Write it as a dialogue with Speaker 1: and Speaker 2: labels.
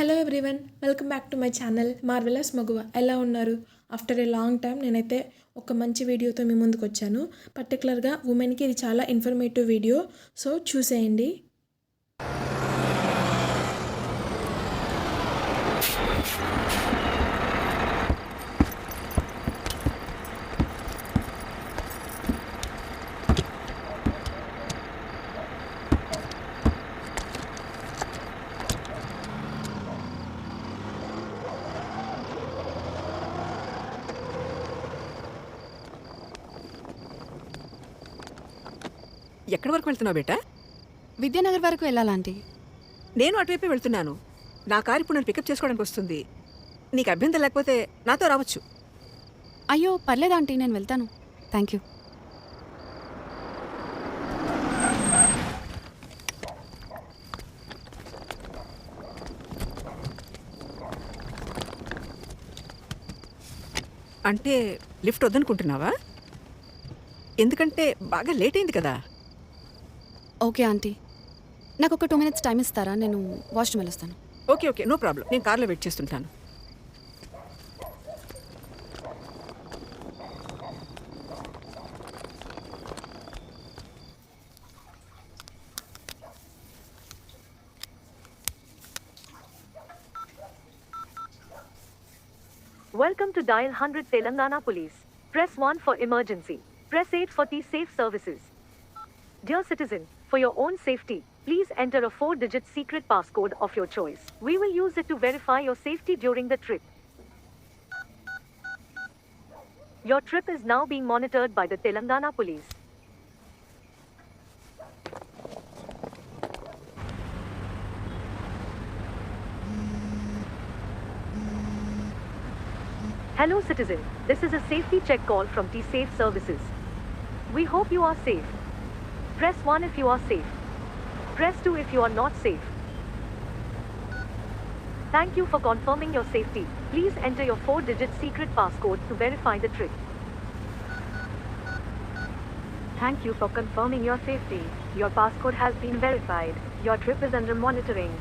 Speaker 1: Hello everyone, welcome back to my channel marvellous Maguva. ఎలా ఉన్నారు? After a long time నేనైతే ఒక మంచి వీడియోతో మీ ముందుకు వచ్చాను. పర్టికులర్గా ఉమెన్కి ఇది చాలా ఇన్ఫర్మేటివ్ వీడియో, సో చూసేయండి.
Speaker 2: ఎక్కడి వరకు వెళ్తున్నావు బేటా?
Speaker 3: విద్యానగర్ వరకు వెళ్ళాలంటీ.
Speaker 2: నేను అటువైపే వెళ్తున్నాను. నా కారు ఇప్పుడు నన్ను పికప్ చేసుకోవడానికి వస్తుంది. నీకు అభ్యంతరం లేకపోతే నాతో రావచ్చు.
Speaker 3: అయ్యో పర్లేదు ఆంటీ, నేను వెళ్తాను. Thank you.
Speaker 2: అంటే లిఫ్ట్ వద్దనుకుంటున్నావా? ఎందుకంటే బాగా లేట్ అయింది కదా.
Speaker 3: ఓకే ఆంటీ, నాకు ఒక 2 minutes టైం ఇస్తారా? నేను వాష్రూమ్ వెళ్ళొస్తాను.
Speaker 2: Okay okay, no problem. నేను కార్లో వెయిట్ చేస్తుంటాను.
Speaker 4: Welcome to Dial 100 Telangana Police. Press 1 for emergency. Press 8 for T-Safe services. Dear citizen, for your own safety, please enter a 4-digit secret passcode of your choice. We will use it to verify your safety during the trip. Your trip is now being monitored by the Telangana Police. Hello citizen, this is a safety check call from T-Safe services. We hope you are safe. Press 1 if you are safe. Press 2 if you are not safe. Thank you for confirming your safety. Please enter your 4-digit secret passcode to verify the trip. Thank you for confirming your safety. Your passcode has been verified. Your trip is under monitoring.